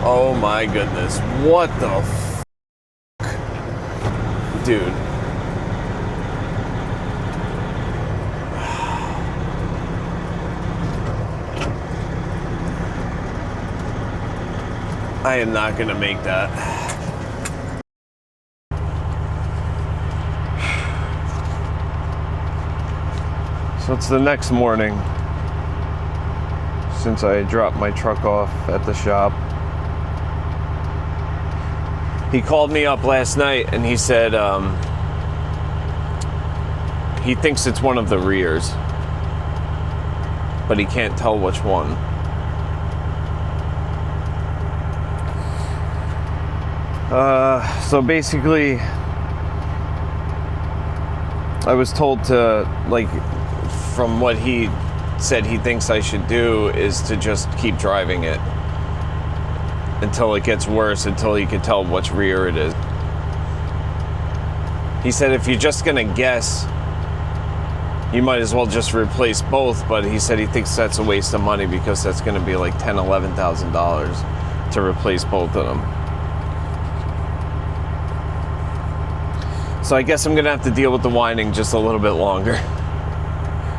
Oh my goodness. What the f***? Dude. I am not gonna make that. So it's the next morning since I dropped my truck off at the shop. He called me up last night and he said he thinks it's one of the rears, but he can't tell which one. So basically, I was told to, like, from what he said he thinks I should do is to just keep driving it until it gets worse, until he can tell which rear it is. He said if you're just gonna guess, you might as well just replace both, but he said he thinks that's a waste of money because that's gonna be like $10,000, $11,000 to replace both of them. So I guess I'm gonna have to deal with the whining just a little bit longer.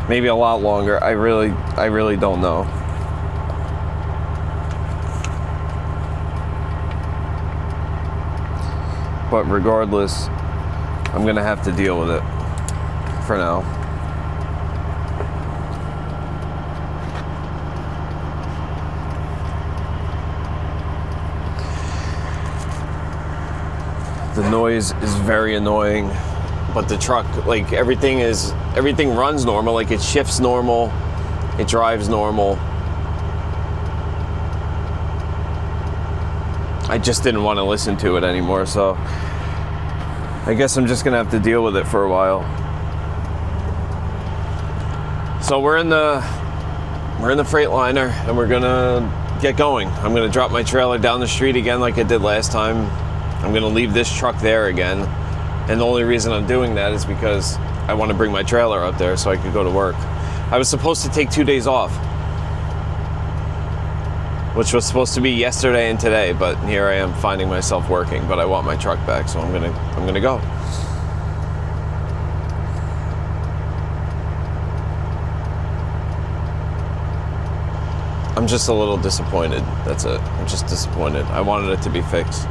Maybe a lot longer. I really don't know. But regardless, I'm gonna have to deal with it for now. The noise is very annoying, but the truck, like, everything runs normal, like it shifts normal, it drives normal. I just didn't want to listen to it anymore, so I guess I'm just gonna have to deal with it for a while. So we're in the Freightliner and we're gonna get going. I'm gonna drop my trailer down the street again like I did last time. I'm gonna leave this truck there again. And the only reason I'm doing that is because I want to bring my trailer up there so I could go to work. I was supposed to take 2 days off, which was supposed to be yesterday and today, but here I am finding myself working, but I want my truck back, so I'm gonna go. I'm just a little disappointed. That's it. I'm just disappointed. I wanted it to be fixed.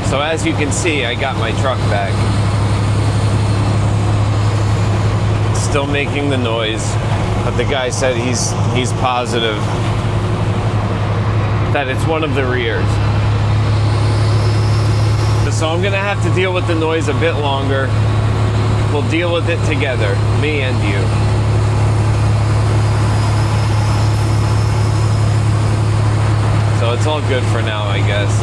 So as you can see, I got my truck back. Still making the noise, but the guy said he's positive that it's one of the rears. So I'm gonna have to deal with the noise a bit longer. We'll deal with it together, me and you. So it's all good for now, I guess.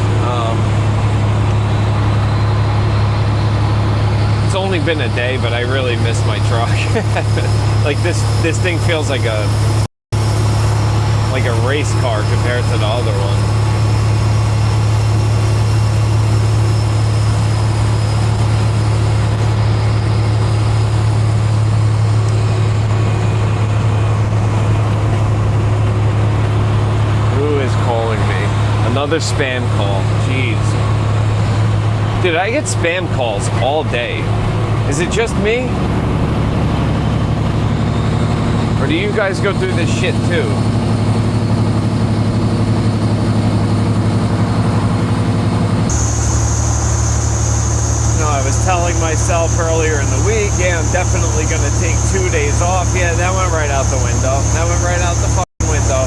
It's only been a day, but I really miss my truck. Like this thing feels like a race car compared to the other one. Who is calling me? Another spam call. Jeez. Dude, I get spam calls all day. Is it just me? Or do you guys go through this shit too? I was telling myself earlier in the week, yeah, I'm definitely going to take 2 days off. Yeah, that went right out the window. That went right out the fucking window.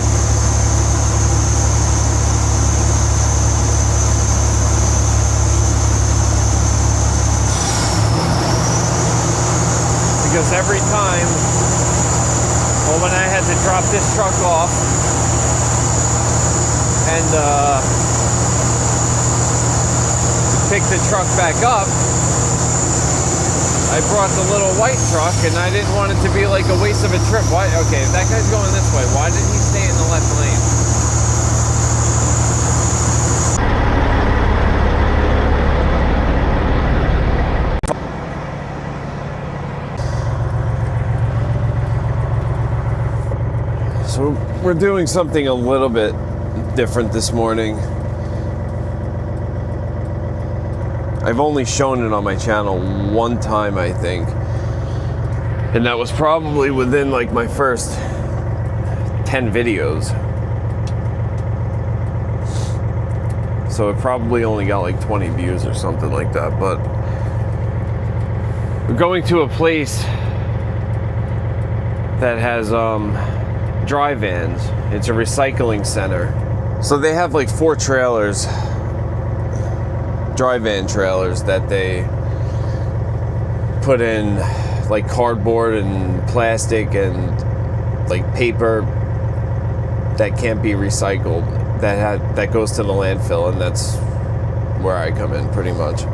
Because every time, well, when I had to drop this truck off and pick the truck back up, I brought the little white truck, and I didn't want it to be like a waste of a trip. Why? Okay, if that guy's going this way, why did he stay in the left lane? So we're doing something a little bit different this morning. I've only shown it on my channel one time, I think. And that was probably within like my first 10 videos. So it probably only got like 20 views or something like that. But we're going to a place that has dry vans. It's a recycling center. So they have like 4 trailers, dry van trailers, that they put in like cardboard and plastic and like paper that can't be recycled, that goes to the landfill, and that's where I come in pretty much.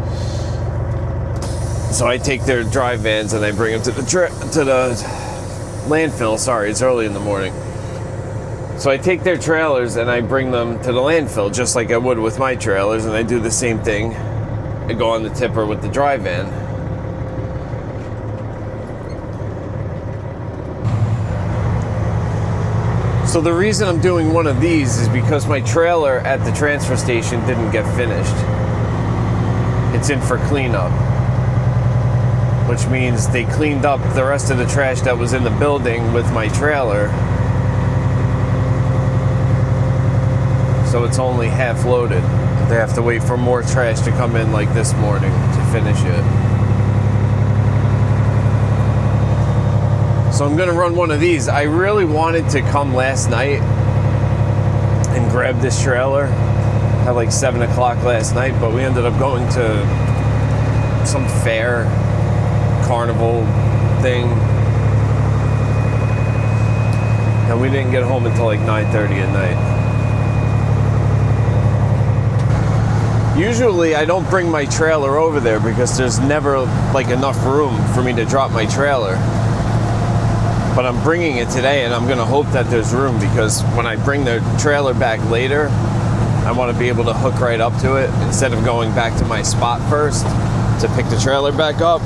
So I take their dry vans and I bring them to the landfill. Sorry, it's early in the morning. So I take their trailers and I bring them to the landfill just like I would with my trailers, and I do the same thing. I go on the tipper with the dry van. So the reason I'm doing one of these is because my trailer at the transfer station didn't get finished. It's in for cleanup, which means they cleaned up the rest of the trash that was in the building with my trailer. So it's only half loaded. They have to wait for more trash to come in like this morning to finish it. So I'm gonna run one of these. I really wanted to come last night and grab this trailer at like 7 o'clock last night, but we ended up going to some fair, carnival thing. And we didn't get home until like 9:30 at night. Usually I don't bring my trailer over there because there's never like enough room for me to drop my trailer. But I'm bringing it today, and I'm gonna hope that there's room, because when I bring the trailer back later, I want to be able to hook right up to it instead of going back to my spot first to pick the trailer back up.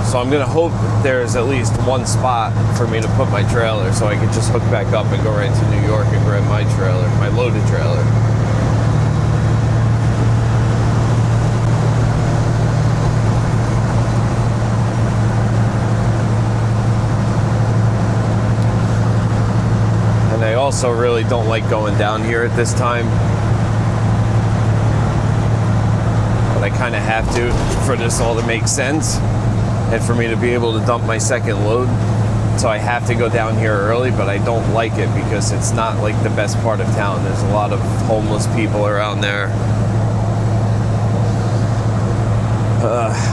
So I'm gonna hope there's at least one spot for me to put my trailer so I can just hook back up and go right to New York and grab my trailer, my loaded trailer. And I also really don't like going down here at this time. But I kind of have to for this all to make sense, and for me to be able to dump my second load. So I have to go down here early, but I don't like it because it's not like the best part of town. There's a lot of homeless people around there.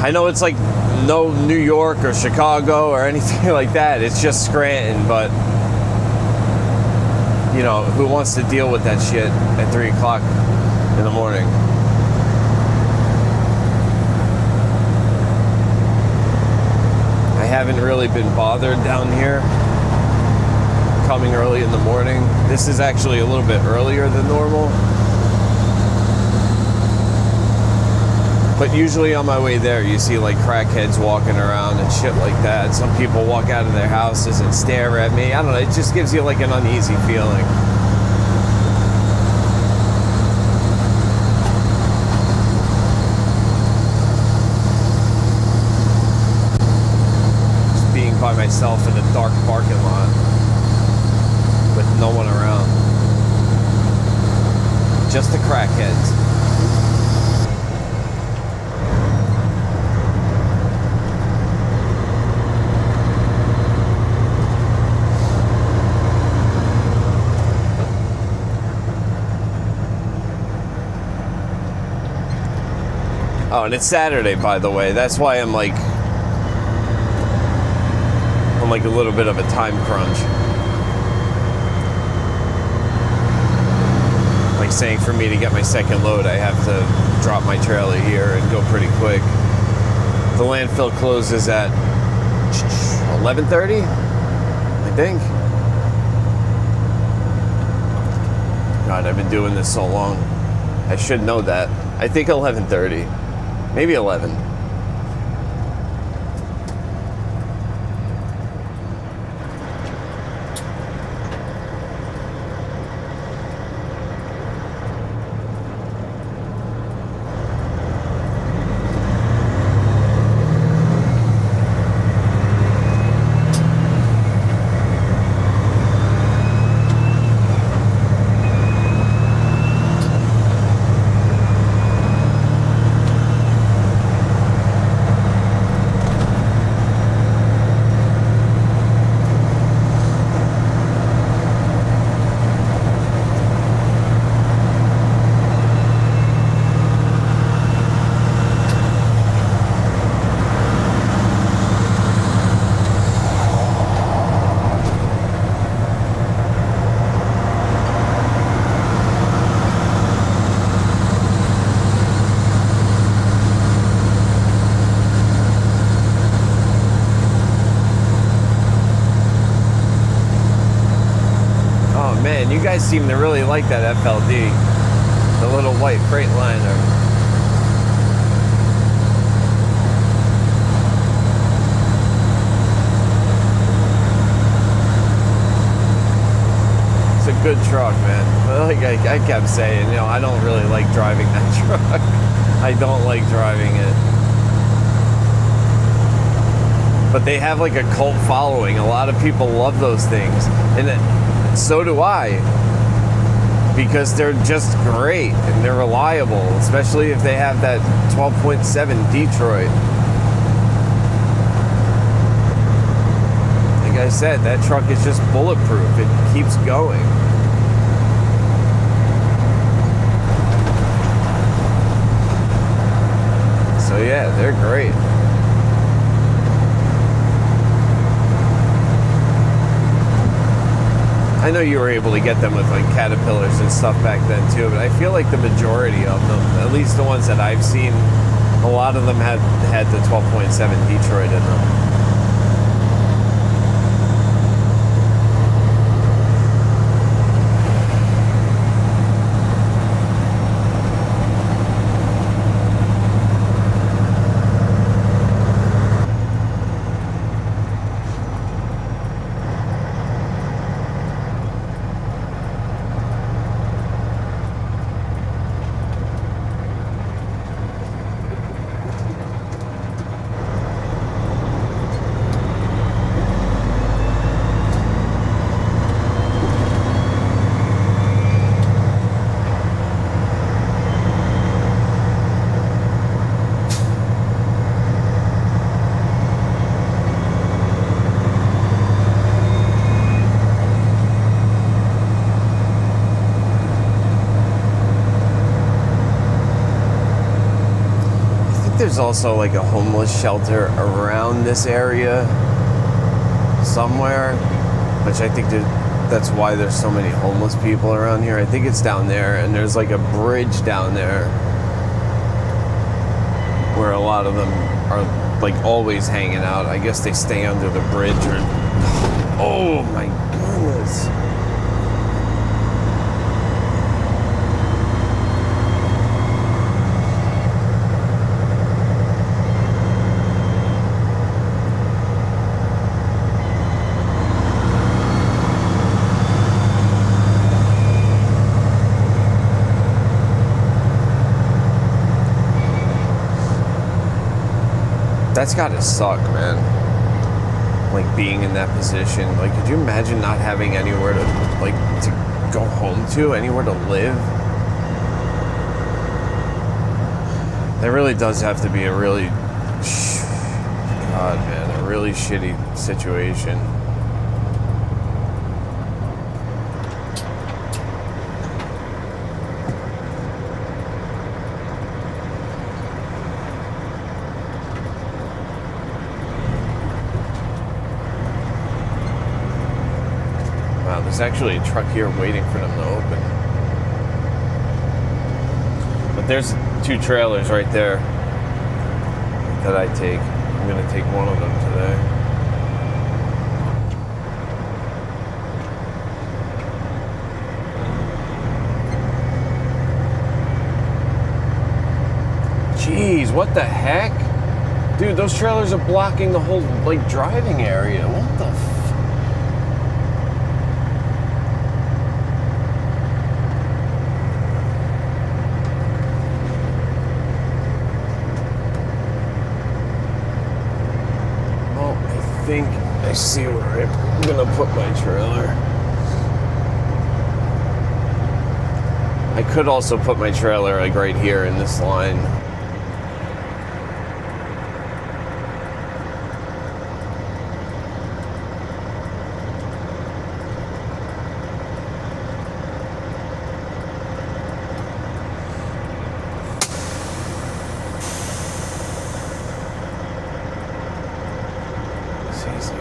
I know it's like no New York or Chicago or anything like that. It's just Scranton, but you know, who wants to deal with that shit at 3 o'clock in the morning? I haven't really been bothered down here coming early in the morning. This is actually a little bit earlier than normal. But usually on my way there, you see like crackheads walking around and shit like that. Some people walk out of their houses and stare at me. I don't know, it just gives you like an uneasy feeling. myself in a dark parking lot with no one around. Just the crackheads. Oh, and it's Saturday, by the way. That's why I'm like a little bit of a time crunch. Like saying for me to get my second load, I have to drop my trailer here and go pretty quick. The landfill closes at 11:30, I think. God, I've been doing this so long. I should know that. I think 11:30, maybe 11. Man, you guys seem to really like that FLD, the little white Freightliner. It's a good truck, man. Like I kept saying, you know, I don't really like driving that truck. I don't like driving it. But they have like a cult following. A lot of people love those things. And so do I, because they're just great and they're reliable, especially if they have that 12.7 Detroit. Like I said, that truck is just bulletproof. It keeps going. So yeah, they're great. I know you were able to get them with like Caterpillars and stuff back then too, but I feel like the majority of them, at least the ones that I've seen, a lot of them had the 12.7 Detroit in them. There's also like a homeless shelter around this area somewhere, which I think that's why there's so many homeless people around here. I think it's down there, and there's like a bridge down there where a lot of them are like always hanging out. I guess they stay under the bridge or... Oh my goodness. That's gotta suck, man. like being in that position. Like, could you imagine not having anywhere to like to go home to, anywhere to live? That really does have to be a really, God, man, a really shitty situation. Wow, there's actually a truck here waiting for them to open. But there's 2 trailers right there that I take. I'm gonna take one of them today. Jeez, what the heck? Dude, those trailers are blocking the whole, like, driving area. What the f... I think I see where I'm gonna put my trailer. I could also put my trailer like right here in this line.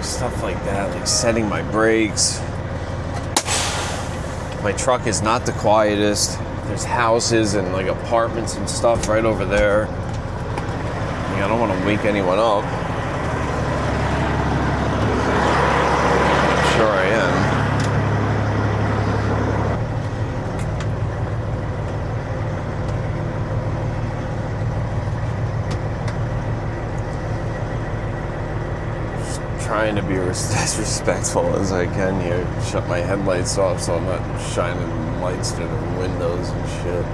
Stuff like that, like setting my brakes. My truck is not the quietest. There's houses and like apartments and stuff right over there. I don't want to wake anyone up. I'm sure I am. Trying to be as respectful as I can here. Shut my headlights off so I'm not shining lights through the windows and shit.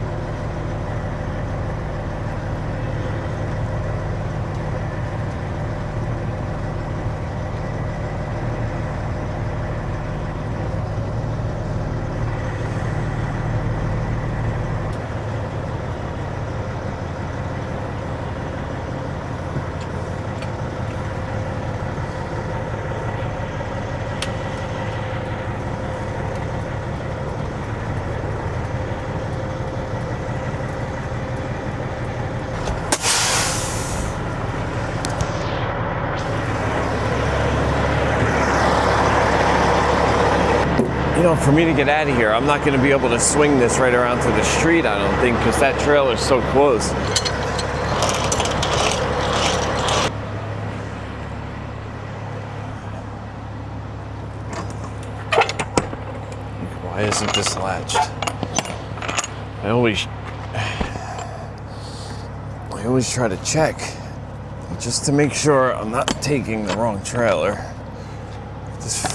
You know, for me to get out of here, I'm not going to be able to swing this right around to the street, I don't think, because that trailer's so close. Why isn't this latched? I always try to check just to make sure I'm not taking the wrong trailer. This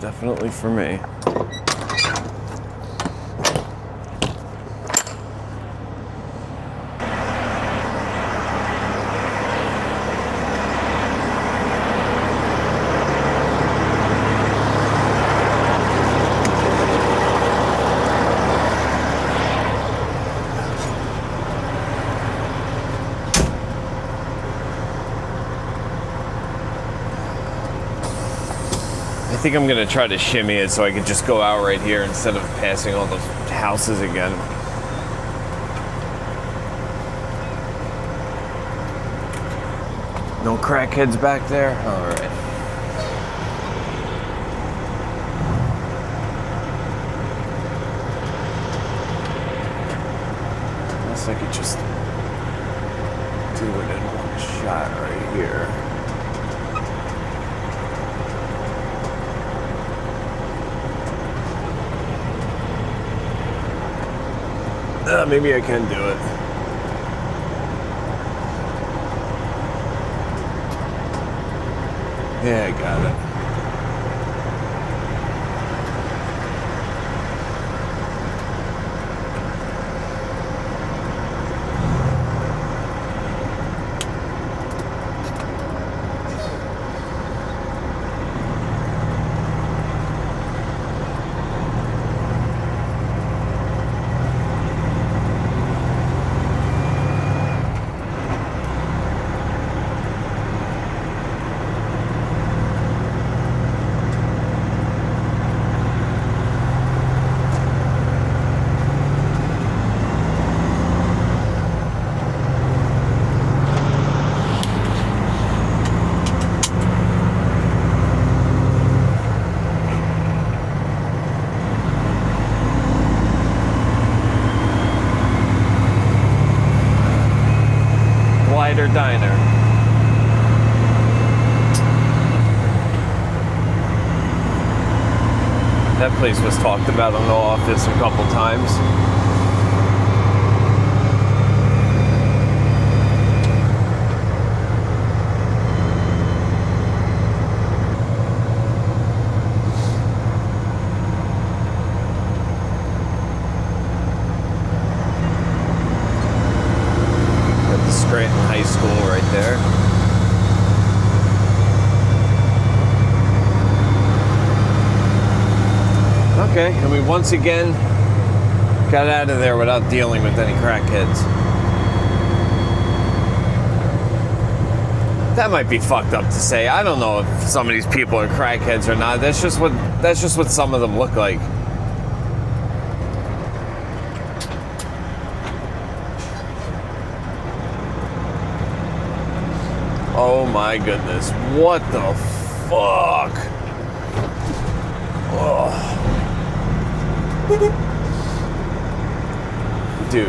definitely for me. I think I'm gonna try to shimmy it so I can just go out right here instead of passing all those houses again. No crackheads back there? All right. Guess I could just do it in one shot right here. Maybe I can do it. Yeah, I got it. Cider Diner. That place was talked about on the office a couple times. Got the Scranton High School right there. Okay, and we once again got out of there without dealing with any crackheads. That might be fucked up to say. I don't know if some of these people are crackheads or not. That's just what some of them look like. Oh my goodness. What the fuck? Oh. Dude.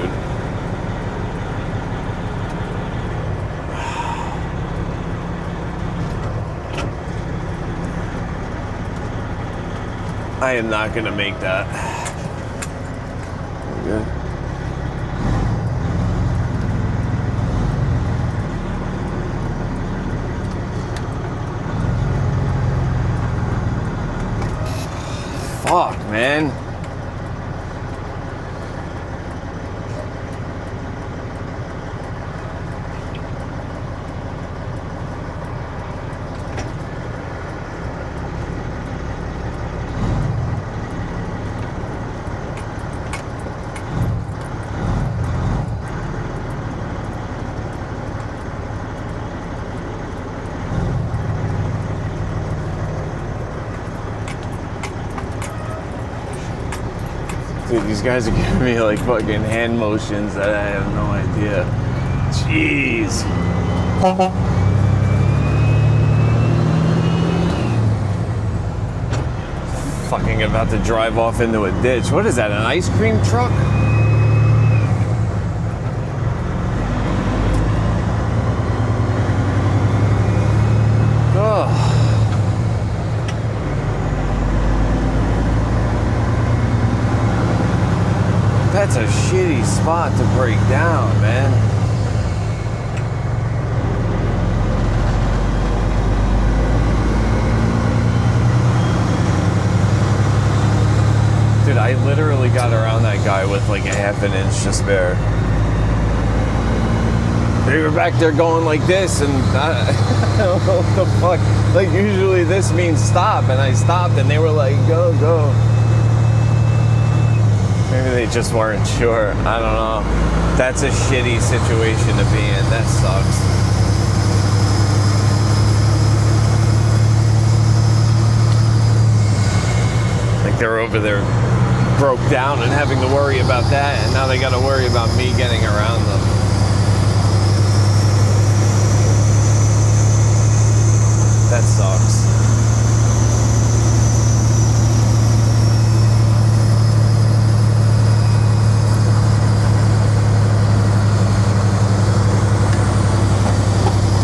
I am not gonna make that. Good. Fuck, man. Dude, these guys are giving me like fucking hand motions that I have no idea. Jeez. Fucking about to drive off into a ditch. What is that, an ice cream truck? Ugh. That's a shitty spot to break down, man. Dude, I literally got around that guy with like a half an inch to spare. They were back there going like this, and I don't know what the fuck. Like, usually this means stop, and I stopped, and they were like, go, go. Maybe they just weren't sure. I don't know. That's a shitty situation to be in. That sucks. Like, they're over there broke down and having to worry about that, and now they got to worry about me getting around them. That sucks.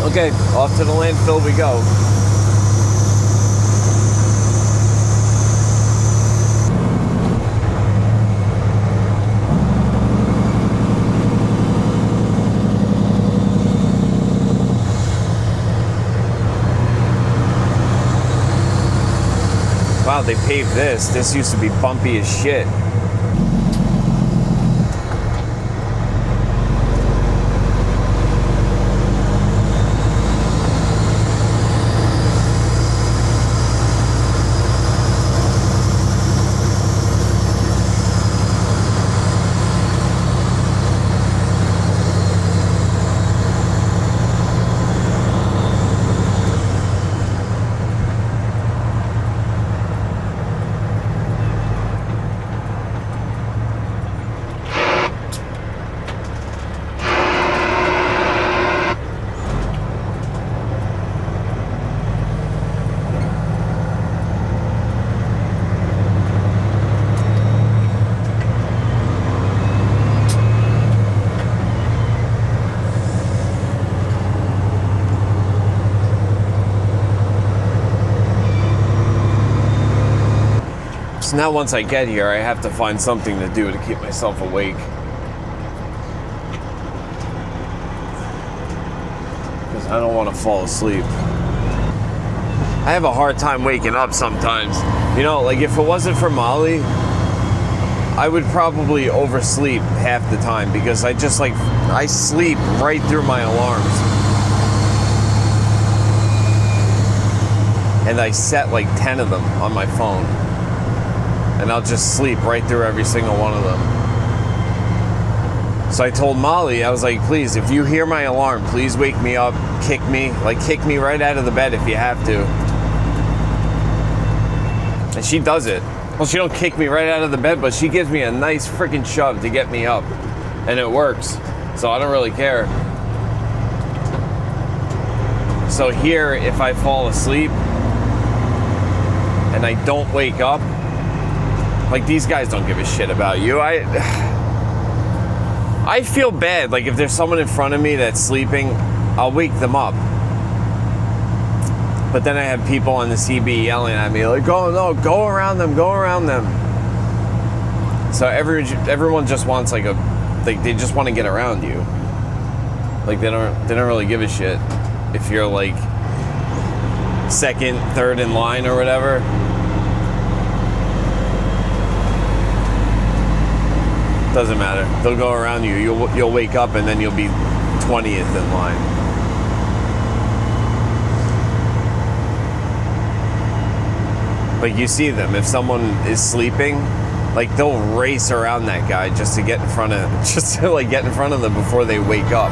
Okay, off to the landfill we go. Wow, they paved this. This used to be bumpy as shit. So now once I get here, I have to find something to do to keep myself awake. Because I don't want to fall asleep. I have a hard time waking up sometimes. You know, like if it wasn't for Molly, I would probably oversleep half the time because I just like, I sleep right through my alarms. And I set like 10 of them on my phone. And I'll just sleep right through every single one of them. So I told Molly, I was like, please, if you hear my alarm, please wake me up, kick me right out of the bed if you have to. And she does it. Well, she don't kick me right out of the bed, but she gives me a nice freaking shove to get me up. And it works. So I don't really care. So here, if I fall asleep and I don't wake up, like these guys don't give a shit about you. I feel bad. Like if there's someone in front of me that's sleeping, I'll wake them up. But then I have people on the CB yelling at me like, "Oh no, go around them, go around them." So everyone just wants like they just want to get around you. Like they don't really give a shit if you're like second, third in line or whatever. Doesn't matter. They'll go around you. You'll wake up and then you'll be 20th in line. Like you see them. If someone is sleeping, like they'll race around that guy just to get in front of them before they wake up.